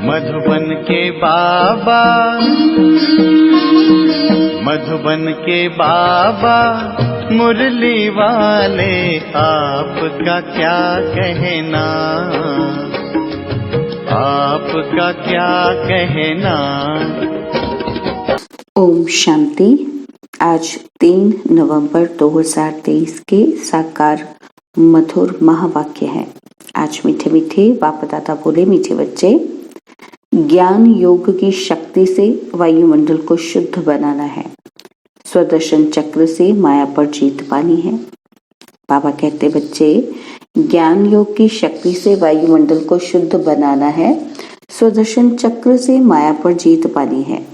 मधुबन के बाबा, मधुबन के बाबा मुरली वाले, आपका क्या कहना, आपका क्या कहना। ओम शांति। आज 3 नवंबर 2023 के साकार मधुर महावाक्य है। आज मीठे मीठे बाप दादा बोले, मीठे बच्चे, ज्ञान योग की शक्ति से वायुमंडल को शुद्ध बनाना है, स्वदर्शन चक्र से माया पर जीत पानी है। बाबा कहते, बच्चे, ज्ञान योग की शक्ति से वायुमंडल को शुद्ध बनाना है, स्वदर्शन चक्र से माया पर जीत पानी है।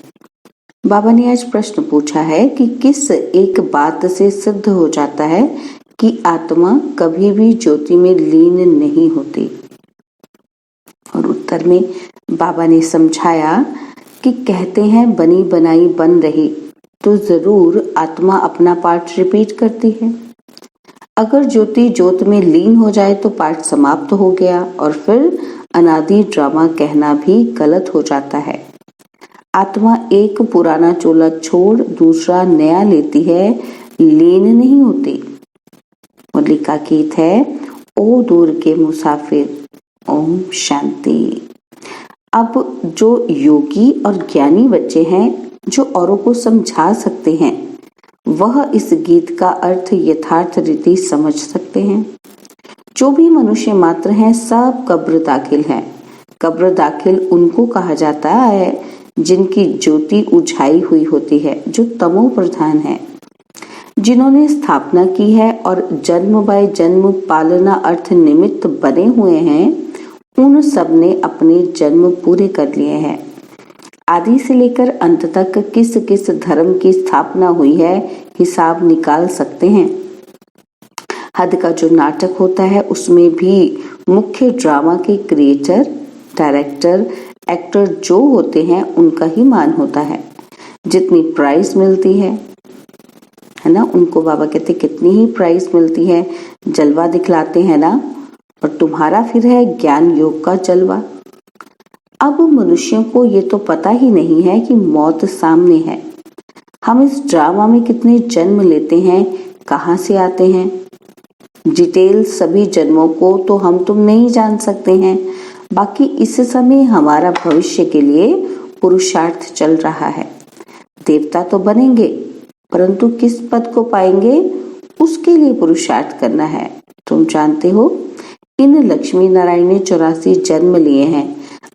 बाबा ने आज प्रश्न पूछा है कि किस एक बात से सिद्ध हो जाता है कि आत्मा कभी भी ज्योति में लीन नहीं होती। और उत्तर में बाबा ने समझाया कि कहते हैं बनी बनाई बन रही, तो जरूर आत्मा अपना पार्ट रिपीट करती है। अगर ज्योति ज्योत में लीन हो जाए तो पार्ट समाप्त हो गया, और फिर अनादि ड्रामा कहना भी गलत हो जाता है। आत्मा एक पुराना चोला छोड़ दूसरा नया लेती है, लीन नहीं होती। मुरली का गीत है, ओ दूर के मुसाफिर, ओम शांति। अब जो योगी और ज्ञानी बच्चे हैं, जो औरों को समझा सकते हैं, वह इस गीत का अर्थ यथार्थ रीति समझ सकते हैं। जो भी मनुष्य मात्र हैं, सब कब्र दाखिल हैं। कब्र दाखिल उनको कहा जाता है जिनकी ज्योति उझाई हुई होती है, जो तमो प्रधान है। जिन्होंने स्थापना की है और जन्म बाय जन्म पालना अर्थ निमित्त बने हुए हैं, उन सब ने अपने जन्म पूरे कर लिए हैं। आदि से लेकर अंत तक किस किस धर्म की स्थापना हुई है, हिसाब निकाल सकते हैं। हद का जो नाटक होता है, उसमें भी मुख्य ड्रामा के क्रिएटर, डायरेक्टर, एक्टर जो होते हैं, उनका ही मान होता है। जितनी प्राइस मिलती है ना, उनको बाबा कहते कितनी ही प्राइस मिलती है, जलवा दिखलाते हैं ना, और तुम्हारा फिर है ज्ञान योग का जलवा। अब मनुष्यों को ये तो पता ही नहीं है कि मौत सामने है। हम इस ड्रामा में कितने जन्म लेते हैं, कहाँ से आते हैं, डिटेल सभी जन्मों को तो हम तुम नहीं जान सकते हैं। बाकी इस समय हमारा भविष्य के लिए पुरुषार्थ चल रहा है। देवता तो बनेंगे, परंतु किस पद को पाएंगे, उसके लिए पुरुषार्थ करना है। तुम जानते हो, इन लक्ष्मी नारायण ने 84 जन्म लिए हैं।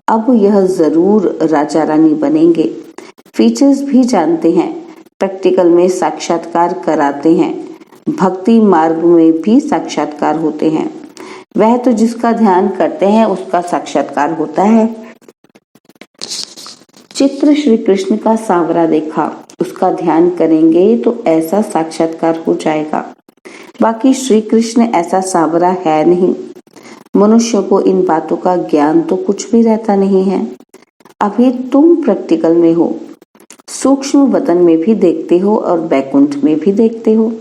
अब यह जरूर राजा रानी बनेंगे। फीचर्स भी जानते हैं, प्रैक्टिकल में साक्षात्कार कराते हैं, भक्ति मार्ग में भी साक्षात्कार होते हैं। वह तो जिसका ध्यान करते हैं उसका साक्षात्कार होता है। चित्र श्री कृष्ण का सांवरा देखा, उसका ध्यान करेंगे तो ऐसा साक्षात्कार हो जाएगा। बाकी श्री कृष्ण ऐसा सांवरा है नहीं। मनुष्यों को इन बातों का ज्ञान तो कुछ भी रहता नहीं है। अभी तुम प्रैक्टिकल में हो, सूक्ष्म वतन में भी देखते हो और बैकुंठ में भी देखते हो।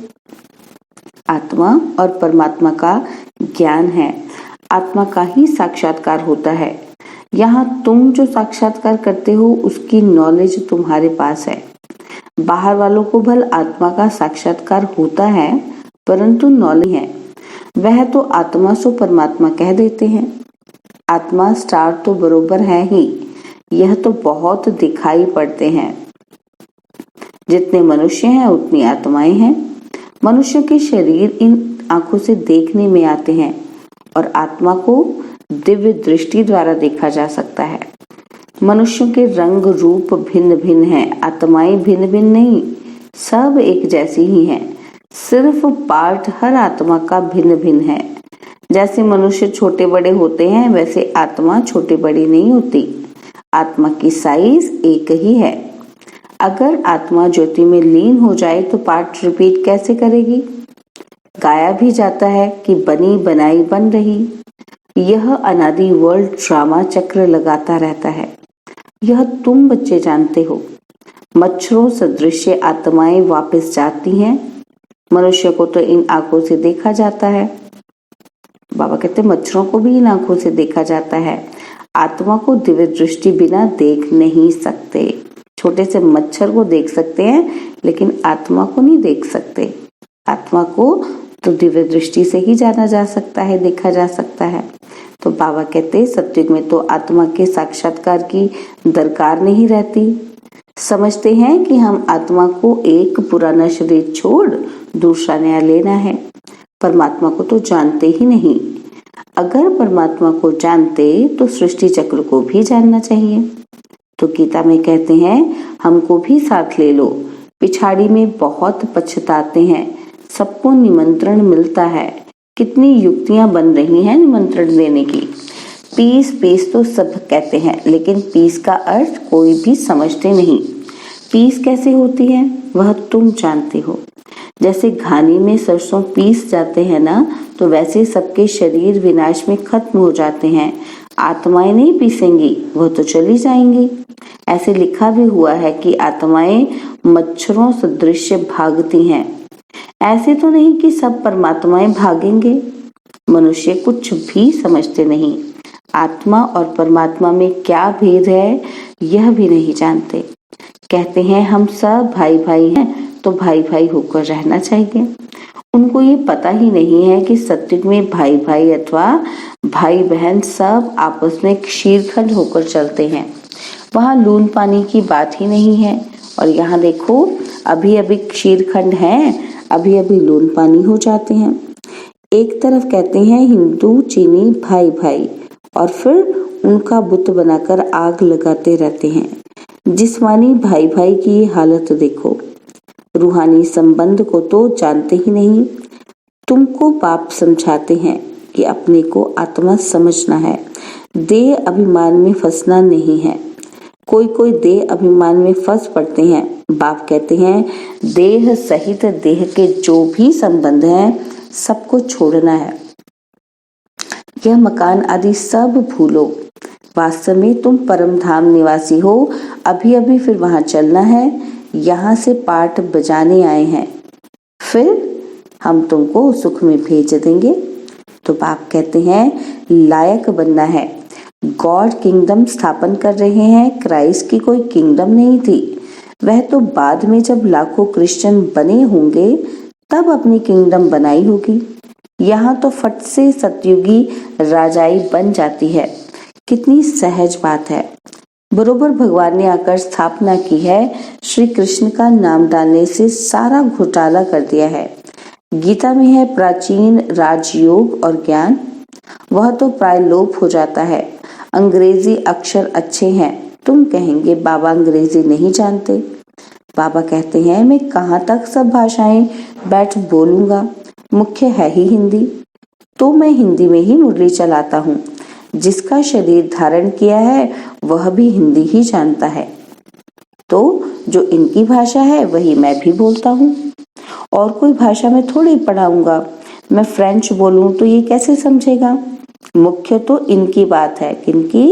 आत्मा और परमात्मा का ज्ञान है, आत्मा का ही साक्षात्कार होता है। यहाँ तुम जो साक्षात्कार करते हो उसकी नॉलेज तुम्हारे पास है। बाहर वालों को भल आत्मा का साक्षात्कार होता है, परंतु नॉलेज है, वह तो आत्मा सो परमात्मा कह देते हैं। आत्मा स्टार तो बरोबर है ही, यह तो बहुत दिखाई पड़ते हैं। जितने मनुष्य हैं उतनी आत्माएं हैं। मनुष्य के शरीर इन आंखों से देखने में आते हैं, और आत्मा को दिव्य दृष्टि द्वारा देखा जा सकता है। मनुष्यों के रंग रूप भिन्न भिन्न हैं, आत्माएं भिन्न भिन्न नहीं, सब एक जैसी ही हैं। सिर्फ पार्ट हर आत्मा का भिन्न भिन्न है। जैसे मनुष्य छोटे बड़े होते हैं, वैसे आत्मा छोटे बड़ी नहीं होती। आत्मा की साइज एक ही है। अगर आत्मा ज्योति में लीन हो जाए तो पार्ट रिपीट कैसे करेगी? गाया भी जाता है कि बनी बनाई बन रही। यह अनादि वर्ल्ड ड्रामा चक्र लगाता रहता है। यह तुम बच्चे जानते हो। मच्छरों सदृश आत्माएं वापस जाती हैं। मनुष्य को तो इन आंखों से देखा जाता है। बाबा कहते मच्छरों को भी इन आंखों से देखा जाता है। आत्मा को दिव्य दृष्टि बिना देख नहीं सकते। छोटे से मच्छर को देख सकते हैं लेकिन आत्मा को नहीं देख सकते। आत्मा को तो दिव्य दृष्टि से ही जाना जा सकता है, देखा जा सकता है। तो बाबा कहते हैं सत्युग में तो आत्मा के साक्षात्कार की दरकार नहीं रहती। समझते हैं कि हम आत्मा को एक पुराना शरीर छोड़ दूसरा नया लेना है। परमात्मा को तो जानते ही नहीं। अगर परमात्मा को जानते तो सृष्टि चक्र को भी जानना चाहिए। तो गीता में कहते हैं हमको भी साथ ले लो, पिछाड़ी में बहुत पछताते हैं, सबको निमंत्रण मिलता है, कितनी युक्तियां बन रही हैं निमंत्रण देने की। पीस पीस तो सब कहते हैं लेकिन पीस का अर्थ कोई भी समझते नहीं। पीस कैसे होती है वह तुम जानते हो। जैसे घानी में सरसों पीस जाते हैं ना, तो वैसे सबके शरीर विनाश में खत्म हो जाते हैं। आत्माएं नहीं पीसेंगी, वह तो चली जाएंगी। ऐसे लिखा भी हुआ है कि आत्माएं मच्छरों सदृश भागती हैं। ऐसे तो नहीं कि सब परमात्माएं भागेंगे। मनुष्य कुछ भी समझते नहीं। आत्मा और परमात्मा में क्या भेद है यह भी नहीं जानते। कहते हैं हम सब भाई भाई हैं तो भाई भाई होकर रहना चाहिए। उनको ये पता ही नहीं है कि सत्युग में भाई भाई अथवा भाई बहन सब आपस में क्षीरखंड होकर चलते हैं। वहाँ लून पानी की बात ही नहीं है। और यहाँ देखो अभी अभी क्षीरखंड है, अभी अभी लून पानी हो जाते हैं। एक तरफ कहते हैं हिंदू चीनी भाई भाई और फिर उनका बुत बनाकर आग लगाते रहते हैं। जिस्मानी भाई भाई की हालत देखो। रूहानी संबंध को तो जानते ही नहीं। तुमको पाप समझाते हैं कि अपने को आत्मा समझना है, देह अभिमान में फंसना नहीं है। कोई कोई देह अभिमान में फंस पड़ते हैं। बाप कहते हैं देह सहित देह के जो भी संबंध हैं सबको छोड़ना है। यह मकान आदि सब भूलो। वास्तव में तुम परम धाम निवासी हो। अभी अभी फिर वहां चलना है। यहाँ से पाठ बजाने आए हैं, फिर हम तुमको सुख में भेज देंगे। तो बाप कहते हैं लायक बनना है। गॉड किंगडम स्थापन कर रहे हैं। क्राइस्ट की कोई किंगडम नहीं थी। वह तो बाद में जब लाखों क्रिश्चियन बने होंगे तब अपनी किंगडम बनाई होगी। यहाँ तो फट से सतयुगी राजाई बन जाती है। कितनी सहज बात है। बरोबर भगवान ने आकर स्थापना की है। श्री कृष्ण का नाम डालने से सारा घोटाला कर दिया है। गीता में है प्राचीन राजयोग और ज्ञान, वह तो प्राय लोप हो जाता है। अंग्रेजी अक्षर अच्छे हैं, तुम कहेंगे बाबा अंग्रेजी नहीं जानते। बाबा कहते हैं मैं कहाँ तक सब भाषाएं बैठ बोलूंगा, मुख्य है ही हिंदी। तो मैं हिंदी में ही मुरली चलाता हूँ। जिसका शरीर धारण किया है वह भी हिंदी ही जानता है। तो जो इनकी भाषा है वही मैं भी बोलता हूँ। और कोई भाषा में थोड़ी पढ़ाऊंगा। मैं फ्रेंच बोलूं तो ये कैसे समझेगा। मुख्य तो इनकी बात है। किनकी?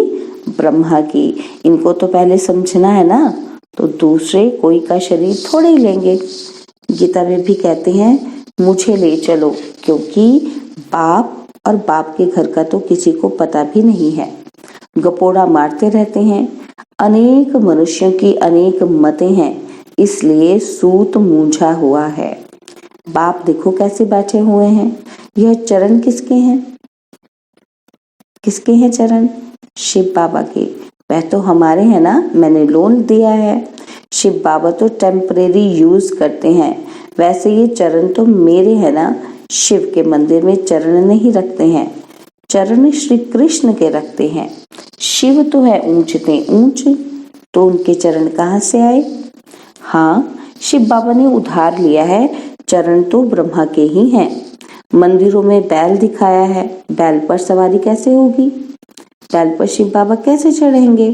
ब्रह्मा की। इनको तो पहले समझना है ना, तो दूसरे कोई का शरीर थोड़े ही लेंगे। गीता में भी कहते हैं मुझे ले चलो, क्योंकि बाप और बाप के घर का तो किसी को पता भी नहीं है। गपोड़ा मारते रहते हैं। अनेक मनुष्यों की अनेक मतें हैं, इसलिए सूत मूंझा हुआ है। बाप देखो कैसे बैठे हुए हैं। यह चरण किसके हैं? किसके हैं चरण? शिव बाबा के। वह तो हमारे हैं ना, मैंने लोन दिया है। शिव बाबा तो टेम्परेरी यूज करते हैं, वैसे ये चरण तो मेरे हैं ना। शिव के मंदिर में चरण नहीं रखते हैं, चरण श्री कृष्ण के रखते हैं। शिव तो है ऊंचते ऊंच, तो उनके चरण कहाँ से आए? हाँ, शिव बाबा ने उधार लिया है। चरण तो ब्रह्मा के ही हैं। मंदिरों में बैल दिखाया है, बैल पर सवारी कैसे होगी? बैल पर शिव बाबा कैसे चढ़ेंगे?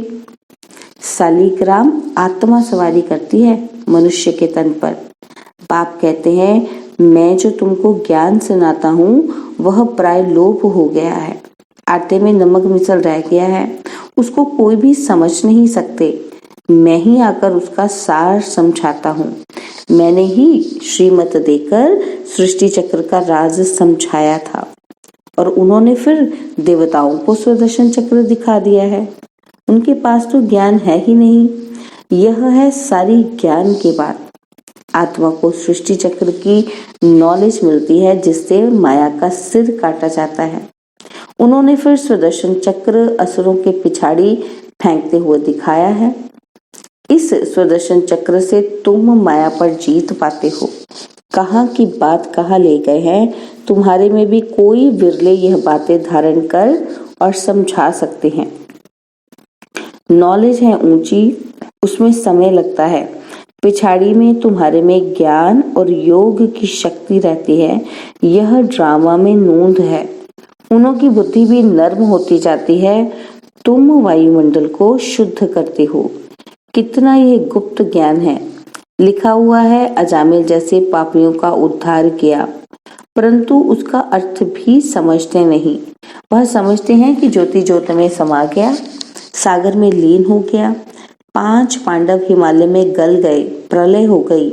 शालिग्राम आत्मा सवारी करती है मनुष्य के तन पर। बाप कहते हैं मैं जो तुमको ज्ञान सुनाता हूँ वह प्राय लोप हो गया है। आटे में नमक मिसल रह गया है, उसको कोई भी समझ नहीं सकते। मैं ही आकर उसका सार समझाता हूँ। मैंने ही श्रीमत देकर सृष्टि चक्र का राज समझाया था। और उन्होंने फिर देवताओं को सुदर्शन चक्र दिखा दिया है। उनके पास तो ज्ञान है ही नहीं। यह है सारी ज्ञान की बात। आत्मा को सृष्टि चक्र की नॉलेज मिलती है, जिससे माया का सिर काटा जाता है। उन्होंने फिर सुदर्शन चक्र असुरों के पिछाड़ी फेंकते हुए दिखाया है। इस सुदर्शन चक्र से तुम माया पर जीत पाते हो। कहाँ की बात कहाँ ले गए हैं। तुम्हारे में भी कोई विरले यह बातें धारण कर और समझा सकते हैं। नॉलेज है ऊंची, उसमें समय लगता है। पिछाड़ी में तुम्हारे में ज्ञान और योग की शक्ति रहती है। यह ड्रामा में नूंद है। उनों की बुद्धि भी नर्म होती जाती है। तुम वायुमंडल को शुद्ध करते हो। कितना यह गुप्त ज्ञान है। लिखा हुआ है, अजामिल जैसे पापियों का उद्धार किया, परंतु उसका अर्थ भी समझते नहीं। वह समझते हैं कि ज्योति ज्योत में समा गया, सागर में लीन हो गया। 5 पांडव हिमालय में गल गए, प्रलय हो गई।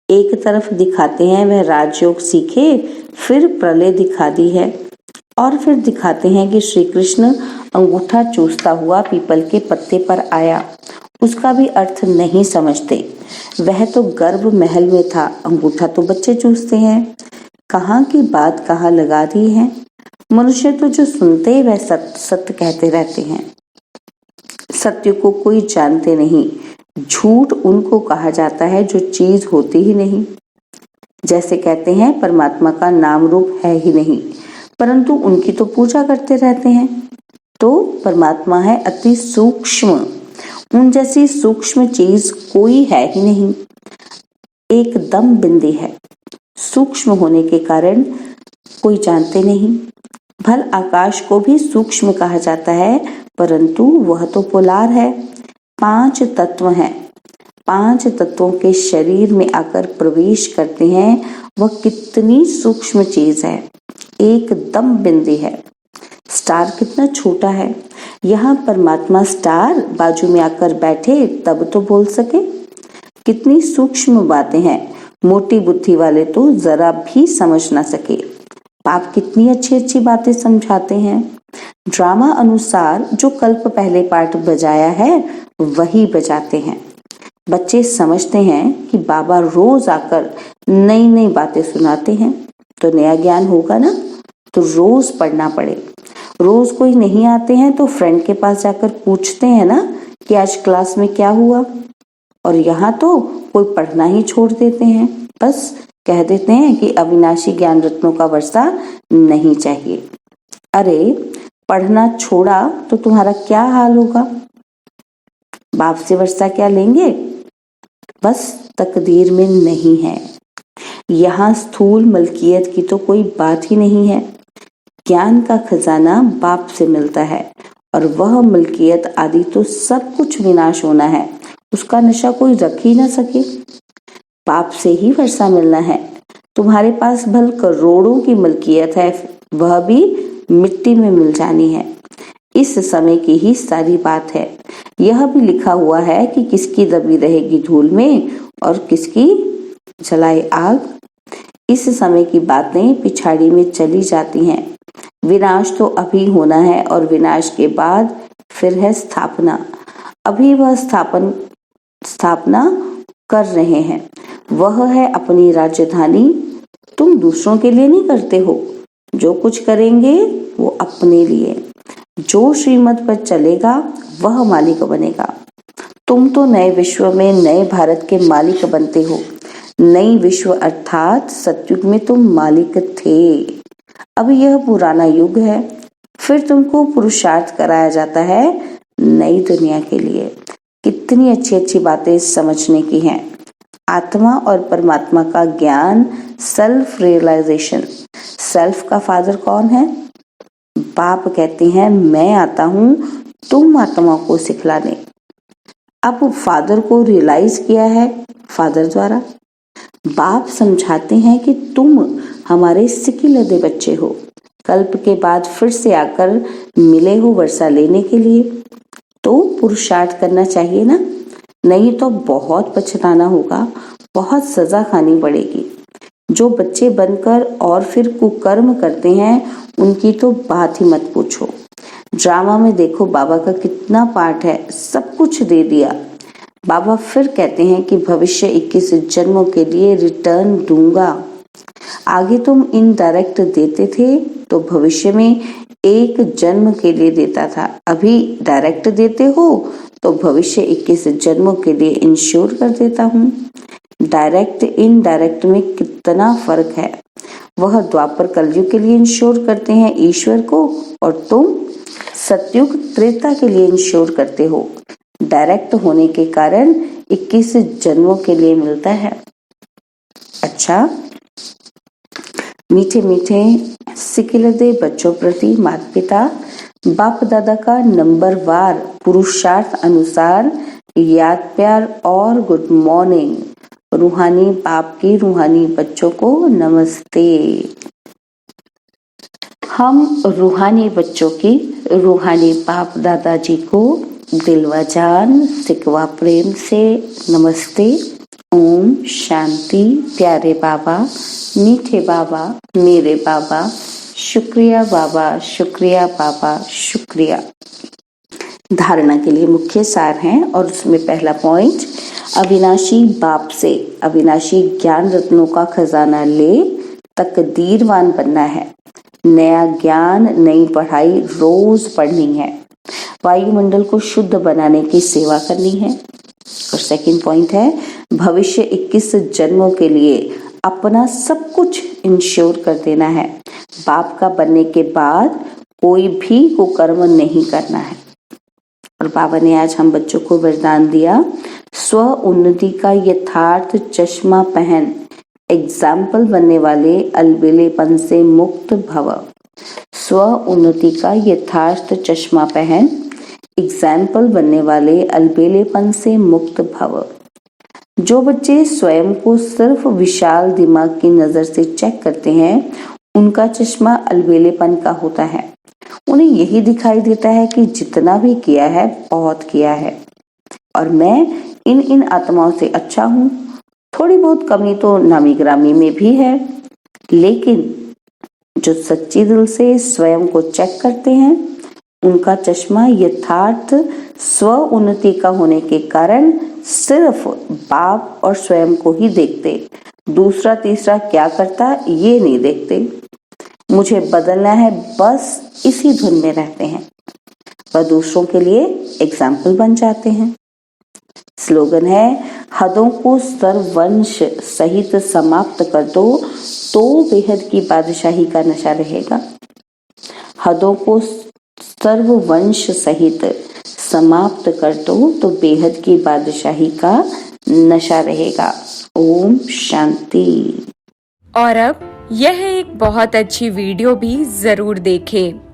एक तरफ दिखाते हैं वह राजयोग सीखे, फिर प्रलय दिखा दी है, और फिर दिखाते हैं कि श्री कृष्ण अंगूठा चूसता हुआ पीपल के पत्ते पर आया। उसका भी अर्थ नहीं समझते। वह तो गर्भ महल में था, अंगूठा तो बच्चे चूसते हैं। कहाँ की बात कहाँ लगा दी है। मनुष्य तो जो सुनते वह सत्य सत्य कहते रहते हैं। सत्य को कोई जानते नहीं। झूठ उनको कहा जाता है जो चीज होती ही नहीं। जैसे कहते हैं परमात्मा का नाम रूप है ही नहीं, परंतु उनकी तो पूजा करते रहते हैं। तो परमात्मा है अति सूक्ष्म। उन जैसी सूक्ष्म चीज कोई है ही नहीं। एकदम बिंदी है। सूक्ष्म होने के कारण कोई जानते नहीं। भल आकाश को भी सूक्ष्म कहा जाता है, परंतु वह तो पोलार है। 5 तत्व हैं। 5 तत्वों के शरीर में आकर प्रवेश करते हैं। वह कितनी सूक्ष्म चीज है, एकदम बिंदी है। स्टार कितना छोटा है। यहाँ परमात्मा स्टार बाजू में आकर बैठे तब तो बोल सके। कितनी सूक्ष्म बातें हैं। मोटी बुद्धि वाले तो जरा भी समझ ना सके। आप कितनी अच्छी अच्छी बातें समझाते हैं। ड्रामा अनुसार जो कल्प पहले पाठ बजाया है वही बजाते हैं। बच्चे समझते हैं कि बाबा रोज आकर नई नई बातें सुनाते हैं, तो नया ज्ञान होगा ना, तो रोज पढ़ना पड़े। रोज कोई नहीं आते हैं तो फ्रेंड के पास जाकर पूछते हैं ना कि आज क्लास में क्या हुआ। और यहाँ तो कोई पढ़ना ही छोड़ देते हैं। बस कह देते हैं कि अविनाशी ज्ञान रत्नों का वर्षा नहीं चाहिए। अरे पढ़ना छोड़ा तो तुम्हारा क्या हाल होगा। बाप से वर्षा क्या लेंगे। बस तकदीर में नहीं है। यहाँ स्थूल मलकियत की तो कोई बात ही नहीं है। ज्ञान का खजाना बाप से मिलता है, और वह मलकियत आदि तो सब कुछ विनाश होना है। उसका नशा कोई रख ही ना सके। बाप से ही वर्षा मिलना है। तुम्हारे पास भल करोड़ों की मलकियत है, वह भी मिट्टी में मिल जानी है। इस समय की ही सारी बात है। यह भी लिखा हुआ है कि किसकी दबी रहेगी धूल में और किसकी जलाई आग। इस समय की बातें पिछाड़ी में चली जाती हैं। विनाश तो अभी होना है, और विनाश के बाद फिर है स्थापना। अभी वह स्थापना कर रहे हैं। वह है अपनी राजधानी। तुम दूसरों के लिए नहीं करते हो। जो कुछ करेंगे वो अपने लिए। जो श्रीमत पर चलेगा वह मालिक बनेगा। तुम तो नए विश्व में नए भारत के मालिक बनते हो। नई विश्व अर्थात सतयुग में तुम मालिक थे। अब यह पुराना युग है। फिर तुमको पुरुषार्थ कराया जाता है नई दुनिया के लिए। कितनी अच्छी अच्छी बातें समझने की हैं। आत्मा और परमात्मा का ज्ञान, सेल्फ रियलाइजेशन। सेल्फ का फादर कौन है। बाप कहते हैं मैं आता हूँ तुम आत्मा को सिखलाने। अब फादर को रियलाइज किया है फादर द्वारा। बाप समझाते हैं कि तुम हमारे सिकिलदे बच्चे हो। कल्प के बाद फिर से आकर मिले हो वर्षा लेने के लिए, तो पुरुषार्थ करना चाहिए ना। नहीं तो बहुत पछताना होगा, बहुत सजा खानी पड़ेगी। जो बच्चे बनकर और फिर कुकर्म करते हैं उनकी तो बात ही मत पूछो। ड्रामा में देखो बाबा का कितना पार्ट है, सब कुछ दे दिया। बाबा फिर कहते हैं कि भविष्य 21 जन्मों के लिए रिटर्न दूंगा। आगे तुम इनडायरेक्ट देते थे तो भविष्य में 1 जन्म के लिए देता था, अभी डायरेक्ट देते हो तो भविष्य 21 जन्मों के लिए इंश्योर कर देता हूँ। डायरेक्ट इनडायरेक्ट में कितना फर्क है। वह द्वापर कलयुग के लिए इंश्योर करते हैं ईश्वर को और तुम सतयुग त्रेता के लिए इंश्योर करते हो। डायरेक्ट होने के कारण 21 जन्मों के लिए मिलता है। अच्छा, मीठे मीठे सिकिलदे बच्चों प्रति माता पिता बाप दादा का नंबरवार पुरुषार्थ अनुसार याद प्यार और गुड मॉर्निंग। रूहानी बाप की रूहानी बच्चों को नमस्ते। हम रूहानी बच्चों की रूहानी बाप दादाजी को दिलवा जान सिकवा प्रेम से नमस्ते। ओम शांति। प्यारे बाबा, मीठे बाबा, मेरे बाबा, शुक्रिया बाबा, शुक्रिया बाबा, शुक्रिया। धारणा के लिए मुख्य सार हैं और उसमें पहला पॉइंट, अविनाशी बाप से अविनाशी ज्ञान रत्नों का खजाना ले तकदीरवान बनना है। नया ज्ञान, नई पढ़ाई रोज पढ़नी है। वायुमंडल को शुद्ध बनाने की सेवा करनी है। और सेकंड पॉइंट है, भविष्य 21 जन्मों के लिए अपना सब कुछ इंश्योर कर देना है। बाप का बनने के बाद कोई भी कुकर्म नहीं करना है। और बाबा ने आज हम बच्चों को वरदान दिया, स्व उन्नति का यथार्थ चश्मा पहन एग्जाम्पल बनने वाले अलबेलेपन से मुक्त भव। स्व उन्नति का यथार्थ चश्मा पहन एग्जाम्पल बनने वाले अलबेलेपन से मुक्त भव। जो बच्चे स्वयं को सिर्फ विशाल दिमाग की नजर से चेक करते हैं उनका चश्मा अलबेलेपन का होता है। उन्हें यही दिखाई देता है कि जितना भी किया है बहुत किया है और मैं इन आत्माओं से अच्छा हूँ। थोड़ी बहुत कमी तो नामी ग्रामी में भी है, लेकिन जो सच्ची दिल से स्वयं को चेक करते हैं उनका चश्मा यथार्थ स्व उन्नति का होने के कारण सिर्फ बाप और स्वयं को ही देखते, दूसरा तीसरा क्या करता ये नहीं देखते। मुझे बदलना है, बस इसी धुन में रहते हैं। वह दूसरों के लिए एग्जाम्पल बन जाते हैं। स्लोगन है, हदों को सर्ववंश सहित समाप्त कर दो तो बेहद की बादशाही का नशा रहेगा। हदों को सर्ववंश सहित समाप्त कर दो तो बेहद की बादशाही का नशा रहेगा। ओम शांति। और अब यह एक बहुत अच्छी वीडियो भी जरूर देखें।